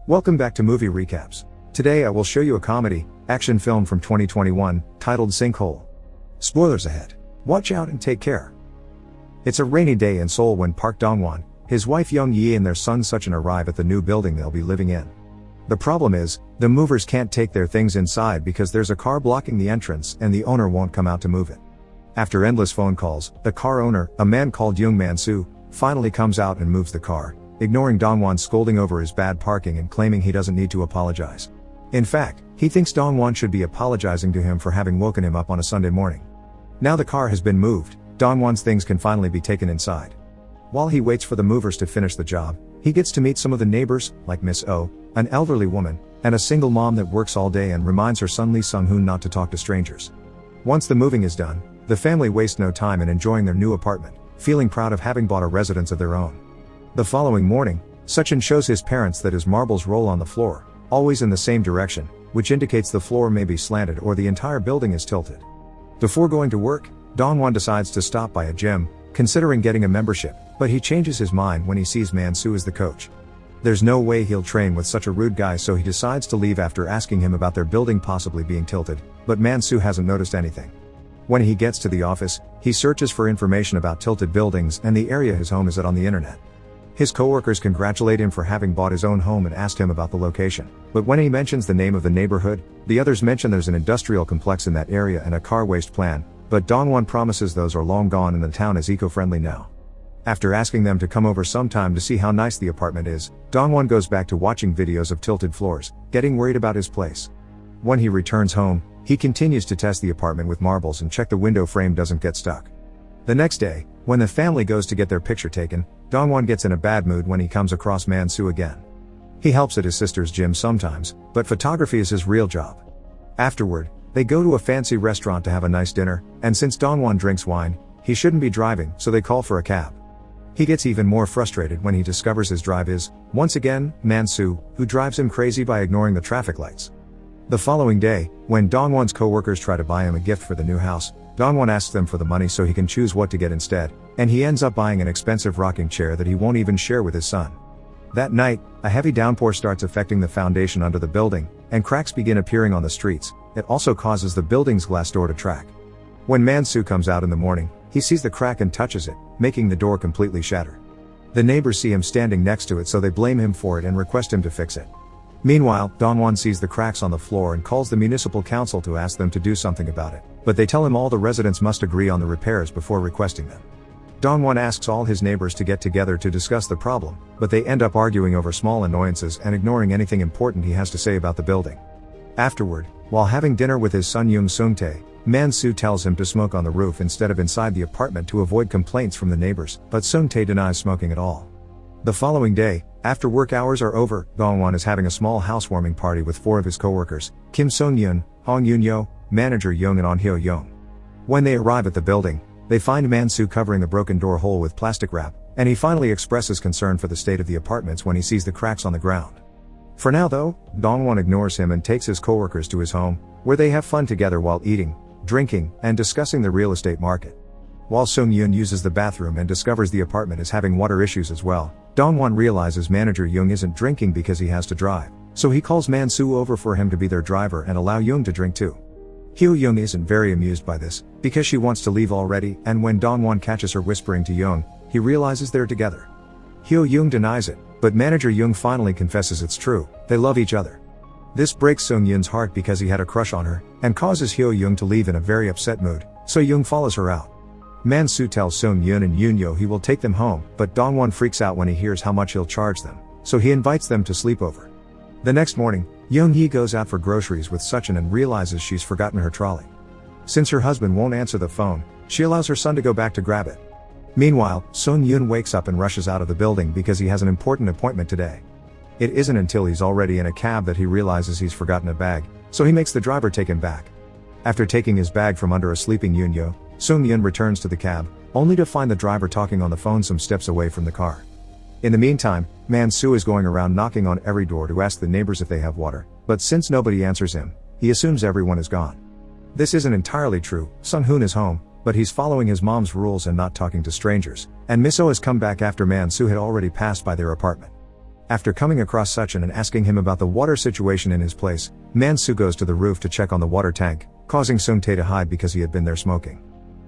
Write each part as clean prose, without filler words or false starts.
Welcome back to Movie Recaps. Today I will show you a comedy, action film from 2021, titled Sinkhole. Spoilers ahead. Watch out and take care. It's a rainy day in Seoul when Park Dong-won, his wife Young Yi and their son Suchin arrive at the new building they'll be living in. The problem is, the movers can't take their things inside because there's a car blocking the entrance and the owner won't come out to move it. After endless phone calls, the car owner, a man called Young Man-soo, finally comes out and moves the car, ignoring Dong-won scolding over his bad parking and claiming he doesn't need to apologize. In fact, he thinks Dong-won should be apologizing to him for having woken him up on a Sunday morning. Now the car has been moved, Dong-won's things can finally be taken inside. While he waits for the movers to finish the job, he gets to meet some of the neighbors, like Miss Oh, an elderly woman, and a single mom that works all day and reminds her son Lee Sung-hoon not to talk to strangers. Once the moving is done, the family wastes no time in enjoying their new apartment, feeling proud of having bought a residence of their own. The following morning, Suchin shows his parents that his marbles roll on the floor, always in the same direction, which indicates the floor may be slanted or the entire building is tilted. Before going to work, Dong-won decides to stop by a gym, considering getting a membership, but he changes his mind when he sees Man-soo as the coach. There's no way he'll train with such a rude guy, so he decides to leave after asking him about their building possibly being tilted, but Man-soo hasn't noticed anything. When he gets to the office, he searches for information about tilted buildings and the area his home is at on the internet. His coworkers congratulate him for having bought his own home and ask him about the location, but when he mentions the name of the neighborhood, the others mention there's an industrial complex in that area and a car waste plan, but Dong-won promises those are long gone and the town is eco-friendly now. After asking them to come over sometime to see how nice the apartment is, Dong-won goes back to watching videos of tilted floors, getting worried about his place. When he returns home, he continues to test the apartment with marbles and check the window frame doesn't get stuck. The next day, when the family goes to get their picture taken, Dong-won gets in a bad mood when he comes across Man-soo again. He helps at his sister's gym sometimes, but photography is his real job. Afterward, they go to a fancy restaurant to have a nice dinner, and since Dong-won drinks wine, he shouldn't be driving, so they call for a cab. He gets even more frustrated when he discovers his drive is, once again, Man-soo, who drives him crazy by ignoring the traffic lights. The following day, when Dong-won's co-workers try to buy him a gift for the new house, Dong-won asks them for the money so he can choose what to get instead, and he ends up buying an expensive rocking chair that he won't even share with his son. That night, a heavy downpour starts affecting the foundation under the building, and cracks begin appearing on the streets. It also causes the building's glass door to crack. When Man-soo comes out in the morning, he sees the crack and touches it, making the door completely shatter. The neighbors see him standing next to it, so they blame him for it and request him to fix it. Meanwhile, Dong-won sees the cracks on the floor and calls the municipal council to ask them to do something about it, but they tell him all the residents must agree on the repairs before requesting them. Dong-won asks all his neighbors to get together to discuss the problem, but they end up arguing over small annoyances and ignoring anything important he has to say about the building. Afterward, while having dinner with his son Young Sung-tae, Man-soo tells him to smoke on the roof instead of inside the apartment to avoid complaints from the neighbors, but Sung-tae denies smoking at all. The following day, after work hours are over, Dong-won is having a small housewarming party with 4 of his co-workers, Kim Sung-yoon, Hong Yoon-yo, manager Young and On Hyo-young. When they arrive at the building, they find Man-soo covering the broken door hole with plastic wrap, and he finally expresses concern for the state of the apartments when he sees the cracks on the ground. For now though, Dong-won ignores him and takes his co-workers to his home, where they have fun together while eating, drinking, and discussing the real estate market. While Sung-yoon uses the bathroom and discovers the apartment is having water issues as well, Dong-won realizes manager Young isn't drinking because he has to drive, so he calls Man-soo over for him to be their driver and allow Young to drink too. Hyo-young isn't very amused by this, because she wants to leave already, and when Dong-won catches her whispering to Young, he realizes they're together. Hyo-young denies it, but manager Young finally confesses it's true, they love each other. This breaks Sung-yoon's heart because he had a crush on her, and causes Hyo-young to leave in a very upset mood, so Young follows her out. Man-soo tells Sung-yoon and Yoon-yo he will take them home, but Dong-won freaks out when he hears how much he'll charge them, so he invites them to sleep over. The next morning, Young-hee goes out for groceries with Suchin and realizes she's forgotten her trolley. Since her husband won't answer the phone, she allows her son to go back to grab it. Meanwhile, Sung-yoon wakes up and rushes out of the building because he has an important appointment today. It isn't until he's already in a cab that he realizes he's forgotten a bag, so he makes the driver take him back. After taking his bag from under a sleeping Yoon-yo, Sung-yoon returns to the cab, only to find the driver talking on the phone some steps away from the car. In the meantime, Man-soo is going around knocking on every door to ask the neighbors if they have water, but since nobody answers him, he assumes everyone is gone. This isn't entirely true, Sung-hoon is home, but he's following his mom's rules and not talking to strangers, and Miss Oh has come back after Man-soo had already passed by their apartment. After coming across Suchin and asking him about the water situation in his place, Man-soo goes to the roof to check on the water tank, causing Sung-tae to hide because he had been there smoking.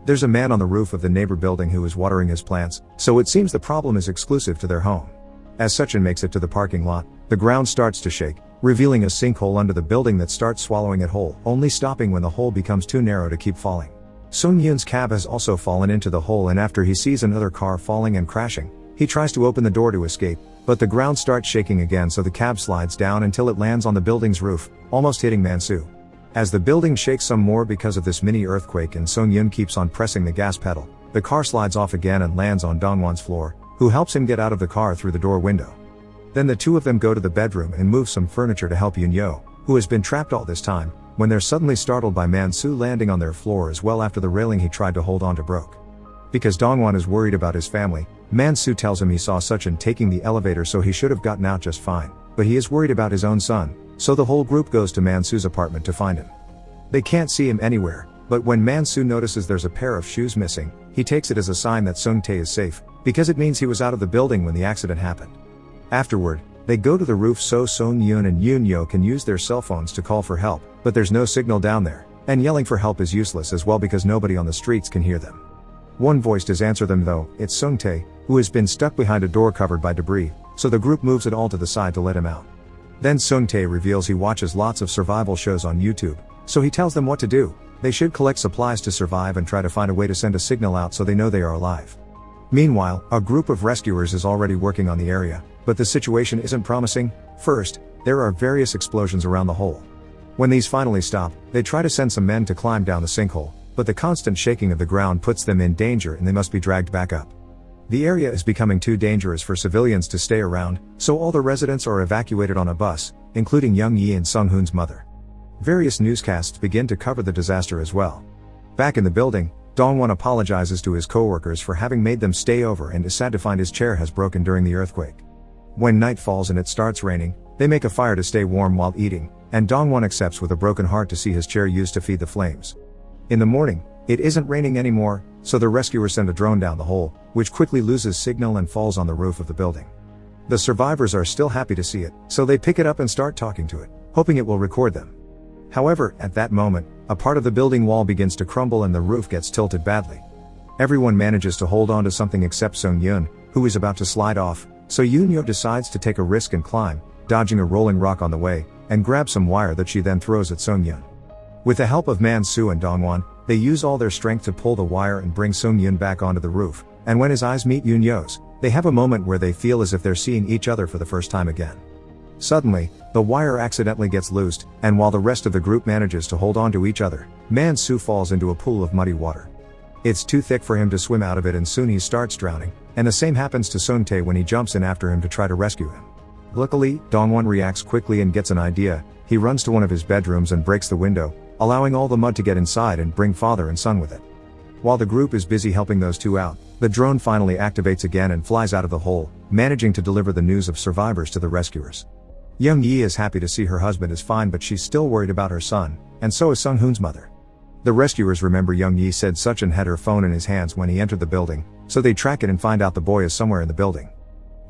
There's a man on the roof of the neighbor building who is watering his plants, so it seems the problem is exclusive to their home. As Suchin makes it to the parking lot, the ground starts to shake, revealing a sinkhole under the building that starts swallowing it whole, only stopping when the hole becomes too narrow to keep falling. Sung-yoon's cab has also fallen into the hole, and after he sees another car falling and crashing, he tries to open the door to escape, but the ground starts shaking again, so the cab slides down until it lands on the building's roof, almost hitting Man-soo. As the building shakes some more because of this mini earthquake and Sung-yoon keeps on pressing the gas pedal, the car slides off again and lands on Dongwon's floor, who helps him get out of the car through the door window. Then the two of them go to the bedroom and move some furniture to help Yoon-yo, who has been trapped all this time, when they're suddenly startled by Man-soo landing on their floor as well after the railing he tried to hold on to broke. Because Dongwon is worried about his family, Man-soo tells him he saw Suchin taking the elevator, so he should have gotten out just fine, but he is worried about his own son, so the whole group goes to Man-soo's apartment to find him. They can't see him anywhere, but when Man-soo notices there's a pair of shoes missing, he takes it as a sign that Sung-tae is safe, because it means he was out of the building when the accident happened. Afterward, they go to the roof so Sung-yoon and Yoon-yo can use their cell phones to call for help, but there's no signal down there, and yelling for help is useless as well because nobody on the streets can hear them. One voice does answer them though, it's Sung-tae, who has been stuck behind a door covered by debris, so the group moves it all to the side to let him out. Then Sung-tae reveals he watches lots of survival shows on YouTube, so he tells them what to do. They should collect supplies to survive and try to find a way to send a signal out so they know they are alive. Meanwhile, a group of rescuers is already working on the area, but the situation isn't promising. First, there are various explosions around the hole. When these finally stop, they try to send some men to climb down the sinkhole, but the constant shaking of the ground puts them in danger and they must be dragged back up. The area is becoming too dangerous for civilians to stay around, so all the residents are evacuated on a bus, including Young-yi and Sung-hoon's mother. Various newscasts begin to cover the disaster as well. Back in the building, Dongwon apologizes to his co-workers for having made them stay over and is sad to find his chair has broken during the earthquake. When night falls and it starts raining, they make a fire to stay warm while eating, and Dongwon accepts with a broken heart to see his chair used to feed the flames. In the morning, it isn't raining anymore, so the rescuers send a drone down the hole, which quickly loses signal and falls on the roof of the building. The survivors are still happy to see it, so they pick it up and start talking to it, hoping it will record them. However, at that moment, a part of the building wall begins to crumble and the roof gets tilted badly. Everyone manages to hold on to something except Sung-yoon, who is about to slide off, so Yoon-yo decides to take a risk and climb, dodging a rolling rock on the way, and grab some wire that she then throws at Sung-yoon. With the help of Man-soo and Dongwon, they use all their strength to pull the wire and bring Sung-yoon back onto the roof, and when his eyes meet Yoon-yo's, they have a moment where they feel as if they're seeing each other for the first time again. Suddenly, the wire accidentally gets loosed, and while the rest of the group manages to hold on to each other, Man-soo falls into a pool of muddy water. It's too thick for him to swim out of it and soon he starts drowning, and the same happens to Sung-tae when he jumps in after him to try to rescue him. Luckily, Dongwon reacts quickly and gets an idea. He runs to one of his bedrooms and breaks the window, allowing all the mud to get inside and bring father and son with it. While the group is busy helping those two out, the drone finally activates again and flies out of the hole, managing to deliver the news of survivors to the rescuers. Young-yi is happy to see her husband is fine, but she's still worried about her son, and so is Sung-hoon's mother. The rescuers remember Young-yi said Suchin had her phone in his hands when he entered the building, so they track it and find out the boy is somewhere in the building.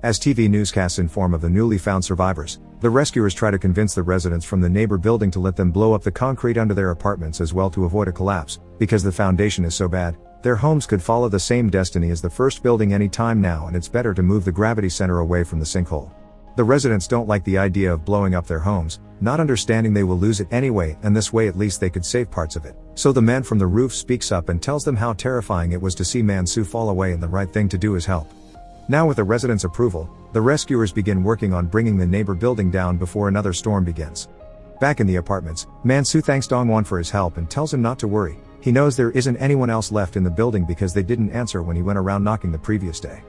As TV newscasts inform of the newly found survivors, the rescuers try to convince the residents from the neighbor building to let them blow up the concrete under their apartments as well to avoid a collapse, because the foundation is so bad, their homes could follow the same destiny as the first building any time now, and it's better to move the gravity center away from the sinkhole. The residents don't like the idea of blowing up their homes, not understanding they will lose it anyway, and this way at least they could save parts of it. So the man from the roof speaks up and tells them how terrifying it was to see Man-soo fall away, and the right thing to do is help. Now with the residents' approval, the rescuers begin working on bringing the neighbor building down before another storm begins. Back in the apartments, Man-soo thanks Dongwon for his help and tells him not to worry. He knows there isn't anyone else left in the building because they didn't answer when he went around knocking the previous day.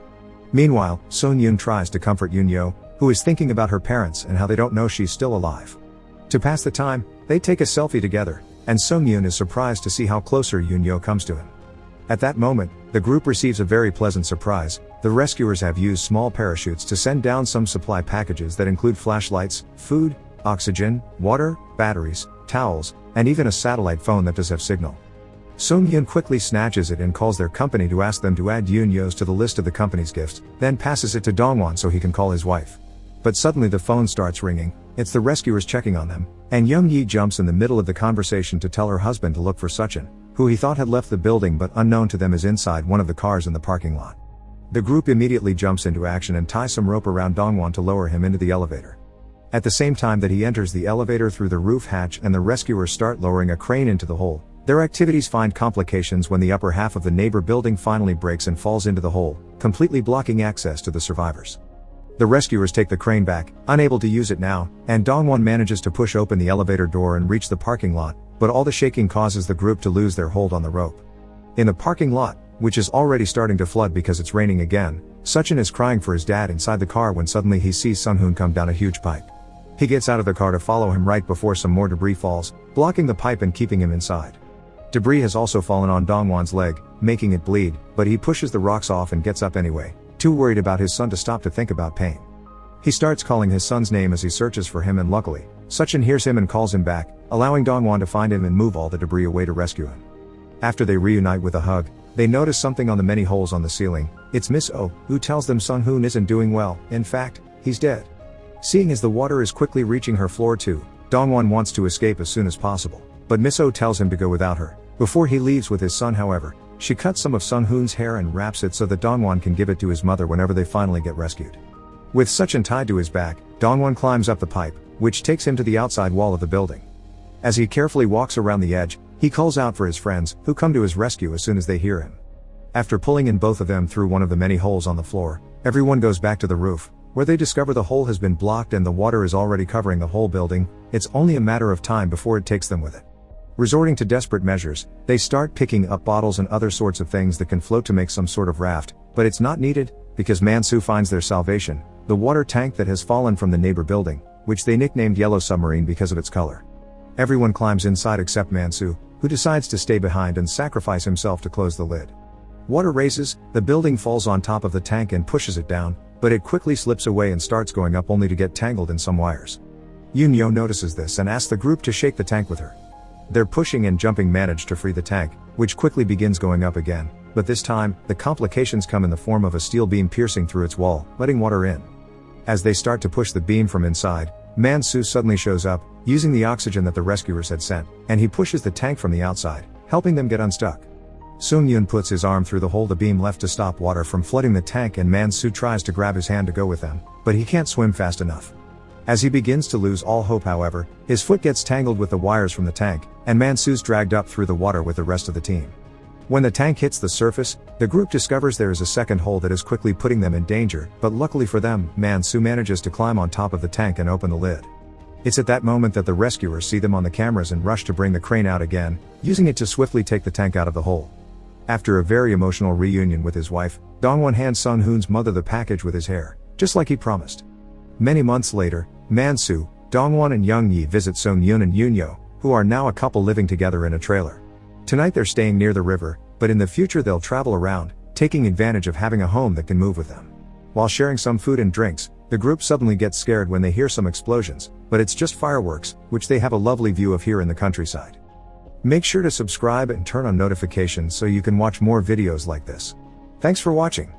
Meanwhile, Sung-yoon tries to comfort Yoon-yo, who is thinking about her parents and how they don't know she's still alive. To pass the time, they take a selfie together, and Sung-yoon is surprised to see how closer Yoon-yo comes to him. At that moment, the group receives a very pleasant surprise. The rescuers have used small parachutes to send down some supply packages that include flashlights, food, oxygen, water, batteries, towels, and even a satellite phone that does have signal. Sung-yoon quickly snatches it and calls their company to ask them to add Yoon-yo's to the list of the company's gifts, then passes it to Dongwon so he can call his wife. but suddenly the phone starts ringing. It's the rescuers checking on them, and Young Yi jumps in the middle of the conversation to tell her husband to look for Suchin, who he thought had left the building but unknown to them is inside one of the cars in the parking lot. The group immediately jumps into action and ties some rope around Dongwon to lower him into the elevator. At the same time that he enters the elevator through the roof hatch and the rescuers start lowering a crane into the hole, their activities find complications when the upper half of the neighbor building finally breaks and falls into the hole, completely blocking access to the survivors. The rescuers take the crane back, unable to use it now, and Dongwon manages to push open the elevator door and reach the parking lot, but all the shaking causes the group to lose their hold on the rope. In the parking lot, which is already starting to flood because it's raining again, Suchin is crying for his dad inside the car when suddenly he sees Sung-hoon come down a huge pipe. He gets out of the car to follow him right before some more debris falls, blocking the pipe and keeping him inside. Debris has also fallen on Dongwon's leg, making it bleed, but he pushes the rocks off and gets up anyway, too worried about his son to stop to think about pain. He starts calling his son's name as he searches for him, and luckily, Suchin hears him and calls him back, allowing Dongwon to find him and move all the debris away to rescue him. After they reunite with a hug, they notice something on the many holes on the ceiling. It's Miss Oh, who tells them Sung-hoon isn't doing well, in fact, he's dead. Seeing as the water is quickly reaching her floor too, Dongwon wants to escape as soon as possible, but Miss Oh tells him to go without her. Before he leaves with his son, however, she cuts some of Sung-hoon's hair and wraps it so that Dongwon can give it to his mother whenever they finally get rescued. With Suchin tied to his back, Dongwon climbs up the pipe, which takes him to the outside wall of the building. As he carefully walks around the edge, he calls out for his friends, who come to his rescue as soon as they hear him. After pulling in both of them through one of the many holes on the floor, everyone goes back to the roof, where they discover the hole has been blocked and the water is already covering the whole building. It's only a matter of time before it takes them with it. Resorting to desperate measures, they start picking up bottles and other sorts of things that can float to make some sort of raft, but it's not needed, because Man-soo finds their salvation, the water tank that has fallen from the neighbor building, which they nicknamed Yellow Submarine because of its color. Everyone climbs inside except Man-soo, who decides to stay behind and sacrifice himself to close the lid. Water raises, the building falls on top of the tank and pushes it down, but it quickly slips away and starts going up only to get tangled in some wires. Yoon-yo notices this and asks the group to shake the tank with her. Their pushing and jumping manage to free the tank, which quickly begins going up again, but this time, the complications come in the form of a steel beam piercing through its wall, letting water in. As they start to push the beam from inside, Man-soo suddenly shows up, using the oxygen that the rescuers had sent, and he pushes the tank from the outside, helping them get unstuck. Sung-yoon puts his arm through the hole the beam left to stop water from flooding the tank, and Man-soo tries to grab his hand to go with them, but he can't swim fast enough. As he begins to lose all hope, however, his foot gets tangled with the wires from the tank, and Man-soo's dragged up through the water with the rest of the team. When the tank hits the surface, the group discovers there is a second hole that is quickly putting them in danger, but luckily for them, Man-soo manages to climb on top of the tank and open the lid. It's at that moment that the rescuers see them on the cameras and rush to bring the crane out again, using it to swiftly take the tank out of the hole. After a very emotional reunion with his wife, Dongwon hands Sung-hoon's mother the package with his hair, just like he promised. Many months later, Man-soo, Dongwon and Young Yi visit Sung-yoon and Yoon-yo, who are now a couple living together in a trailer. Tonight they're staying near the river, but in the future they'll travel around, taking advantage of having a home that can move with them. While sharing some food and drinks, the group suddenly gets scared when they hear some explosions, but it's just fireworks, which they have a lovely view of here in the countryside. Make sure to subscribe and turn on notifications so you can watch more videos like this. Thanks for watching.